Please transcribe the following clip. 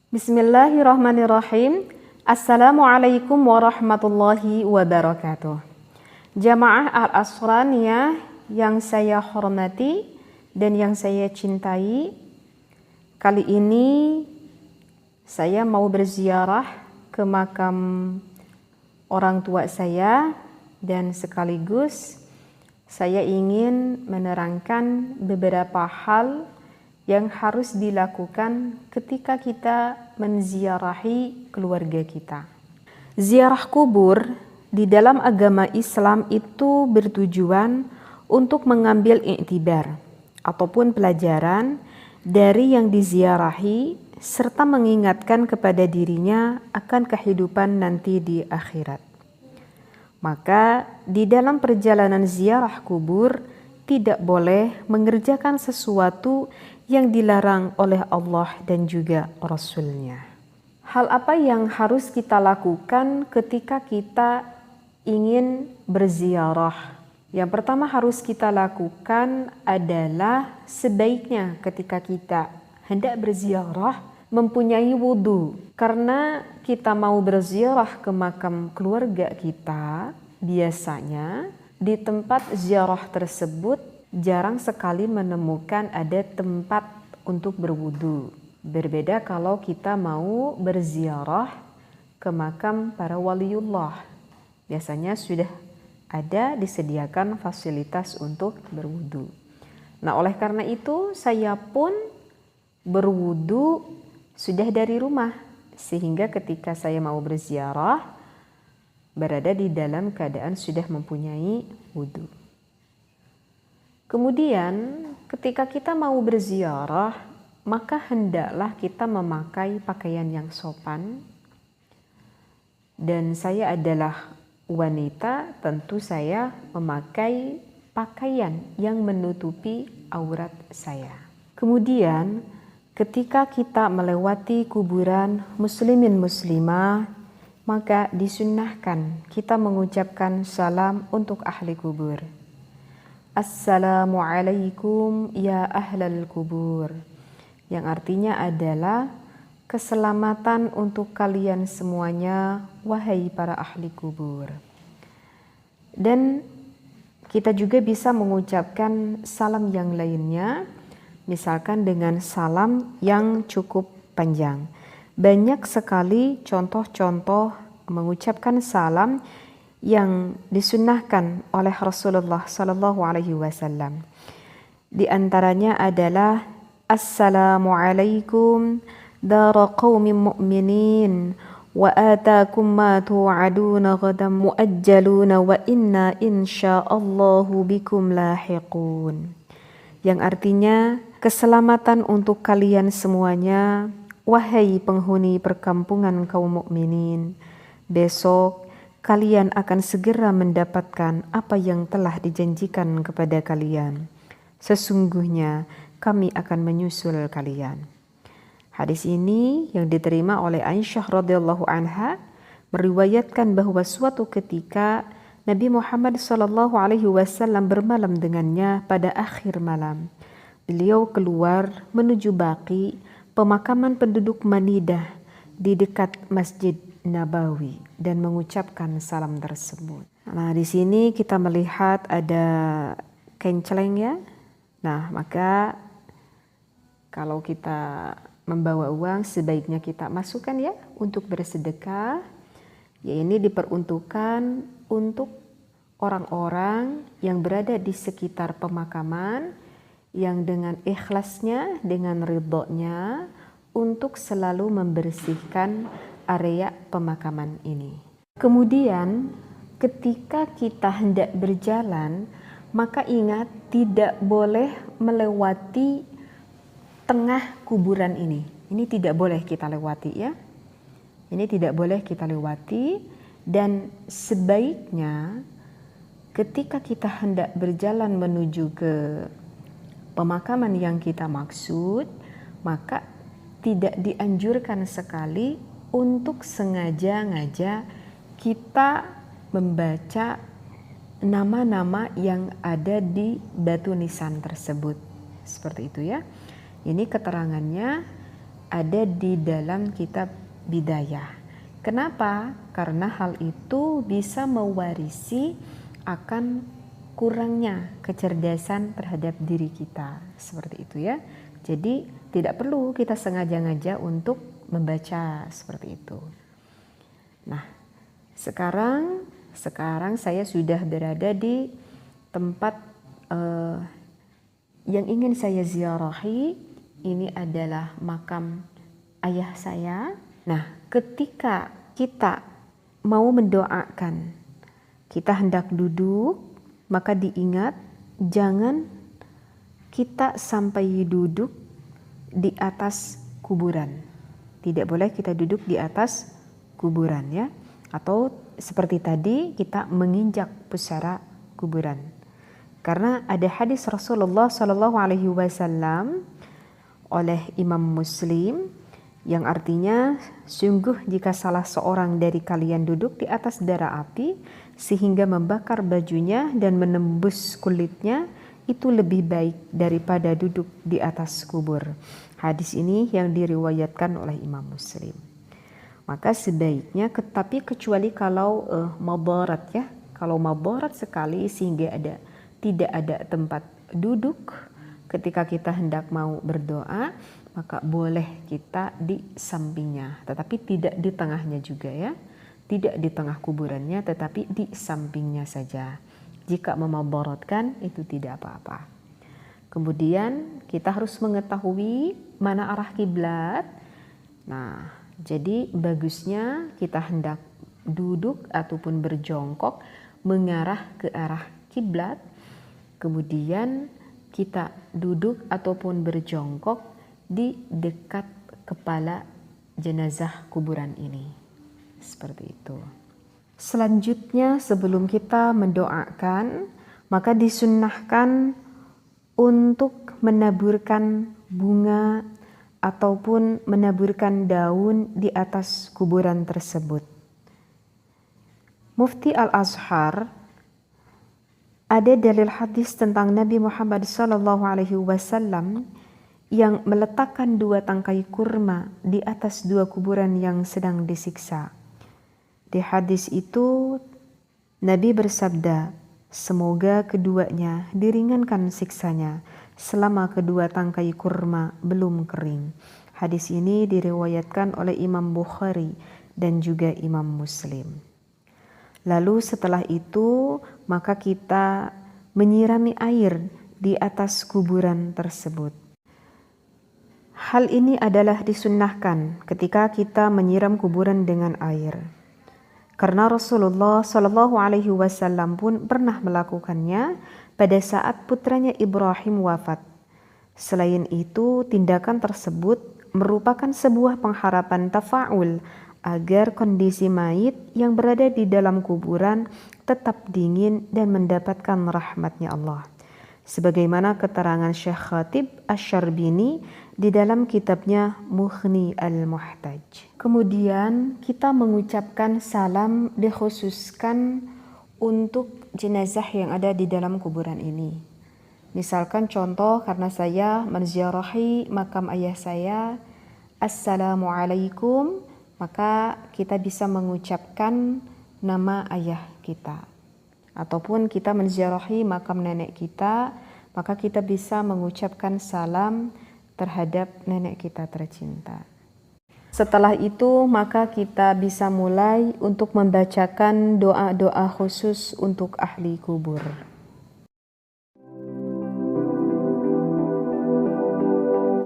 Bismillahirrahmanirrahim. Assalamualaikum warahmatullahi wabarakatuh. Jamaah Al-Asraniyah yang saya hormati dan yang saya cintai, kali ini saya mau berziarah ke makam orang tua saya dan sekaligus saya ingin menerangkan beberapa hal yang harus dilakukan ketika kita menziarahi keluarga kita. Ziarah kubur di dalam agama Islam itu bertujuan untuk mengambil iktibar ataupun pelajaran dari yang diziarahi serta mengingatkan kepada dirinya akan kehidupan nanti di akhirat. Maka di dalam perjalanan ziarah kubur tidak boleh mengerjakan sesuatu yang dilarang oleh Allah dan juga Rasul-Nya. Hal apa yang harus kita lakukan ketika kita ingin berziarah? Yang pertama harus kita lakukan adalah sebaiknya ketika kita hendak berziarah mempunyai wudu. Karena kita mau berziarah ke makam keluarga kita, biasanya di tempat ziarah tersebut jarang sekali menemukan ada tempat untuk berwudu. Berbeda kalau kita mau berziarah ke makam para waliullah. Biasanya sudah ada disediakan fasilitas untuk berwudu. Nah, oleh karena itu saya pun berwudu sudah dari rumah. Sehingga ketika saya mau berziarah berada di dalam keadaan sudah mempunyai wudu. Kemudian ketika kita mau berziarah, maka hendaklah kita memakai pakaian yang sopan. Dan saya adalah wanita, tentu saya memakai pakaian yang menutupi aurat saya. Kemudian ketika kita melewati kuburan muslimin muslimah, maka disunnahkan kita mengucapkan salam untuk ahli kubur. Assalamualaikum ya ahlal kubur, yang artinya adalah keselamatan untuk kalian semuanya wahai para ahli kubur. Dan kita juga bisa mengucapkan salam yang lainnya, misalkan dengan salam yang cukup panjang. Banyak sekali contoh-contoh mengucapkan salam yang disunnahkan oleh Rasulullah Sallallahu Alaihi Wasallam. Di antaranya adalah Assalamualaikum dara qaumin mu'minin wa atakum ma tu'aduna ghadan muajjaluna wa inna insyaallahu bikum lahiqun. Yang artinya keselamatan untuk kalian semuanya wahai penghuni perkampungan kaum mukminin. Besok kalian akan segera mendapatkan apa yang telah dijanjikan kepada kalian. Sesungguhnya kami akan menyusul kalian. Hadis ini yang diterima oleh Aisyah radhiyallahu anha meriwayatkan bahwa suatu ketika Nabi Muhammad sallallahu alaihi wasallam bermalam dengannya pada akhir malam. Beliau keluar menuju Baqi, pemakaman penduduk Manidah di dekat Masjid Nabawi, dan mengucapkan salam tersebut. Nah, di sini kita melihat ada kenceleng ya. Nah, maka kalau kita membawa uang sebaiknya kita masukkan ya untuk bersedekah. Ya, ini diperuntukkan untuk orang-orang yang berada di sekitar pemakaman yang dengan ikhlasnya, dengan ridhonya untuk selalu membersihkan area pemakaman ini. Kemudian ketika kita hendak berjalan, maka ingat tidak boleh melewati tengah kuburan ini. Ini tidak boleh kita lewati ya. Ini tidak boleh kita lewati, dan sebaiknya ketika kita hendak berjalan menuju ke pemakaman yang kita maksud, maka tidak dianjurkan sekali untuk sengaja-ngaja kita membaca nama-nama yang ada di batu nisan tersebut. Seperti itu ya. Ini keterangannya ada di dalam kitab Bidayah. Kenapa? Karena hal itu bisa mewarisi akan kurangnya kecerdasan terhadap diri kita. Seperti itu ya. Jadi tidak perlu kita sengaja-ngaja untuk membaca seperti itu. Nah, sekarang saya sudah berada di tempat yang ingin saya ziarahi. Ini adalah makam ayah saya. Nah, ketika kita mau mendoakan, kita hendak duduk, maka diingat jangan kita sampai duduk di atas kuburan. Tidak boleh kita duduk di atas kuburan ya. Atau seperti tadi kita menginjak pusara kuburan. Karena ada hadis Rasulullah SAW oleh Imam Muslim yang artinya, sungguh jika salah seorang dari kalian duduk di atas bara api sehingga membakar bajunya dan menembus kulitnya, itu lebih baik daripada duduk di atas kubur. Hadis ini yang diriwayatkan oleh Imam Muslim. Maka sebaiknya, tapi kecuali kalau madarat ya, kalau madarat sekali sehingga tidak ada tempat duduk ketika kita hendak mau berdoa, maka boleh kita di sampingnya, tetapi tidak di tengahnya juga ya. Tidak di tengah kuburannya, tetapi di sampingnya saja. Jika memadaratkan itu tidak apa-apa. Kemudian kita harus mengetahui mana arah kiblat. Nah, jadi bagusnya kita hendak duduk ataupun berjongkok mengarah ke arah kiblat. Kemudian kita duduk ataupun berjongkok di dekat kepala jenazah kuburan ini. Seperti itu. Selanjutnya sebelum kita mendoakan, maka disunnahkan untuk menaburkan bunga ataupun menaburkan daun di atas kuburan tersebut. Mufti Al-Azhar ada dalil hadis tentang Nabi Muhammad SAW yang meletakkan 2 tangkai kurma di atas 2 kuburan yang sedang disiksa. Di hadis itu Nabi bersabda, semoga keduanya diringankan siksanya selama kedua tangkai kurma belum kering. Hadis ini diriwayatkan oleh Imam Bukhari dan juga Imam Muslim. Lalu setelah itu maka kita menyirami air di atas kuburan tersebut. Hal ini adalah disunnahkan ketika kita menyiram kuburan dengan air. Karena Rasulullah SAW pun pernah melakukannya pada saat putranya Ibrahim wafat. Selain itu, tindakan tersebut merupakan sebuah pengharapan tafa'ul agar kondisi mayit yang berada di dalam kuburan tetap dingin dan mendapatkan rahmatnya Allah. Sebagaimana keterangan Syekh Khatib Asy-Syarbini di dalam kitabnya Mughni Al-Muhtaj. Kemudian kita mengucapkan salam dikhususkan untuk jenazah yang ada di dalam kuburan ini. Misalkan contoh, karena saya menziarahi makam ayah saya, Assalamualaikum, maka kita bisa mengucapkan nama ayah kita. Ataupun kita menziarahi makam nenek kita, maka kita bisa mengucapkan salam terhadap nenek kita tercinta. Setelah itu, maka kita bisa mulai untuk membacakan doa-doa khusus untuk ahli kubur.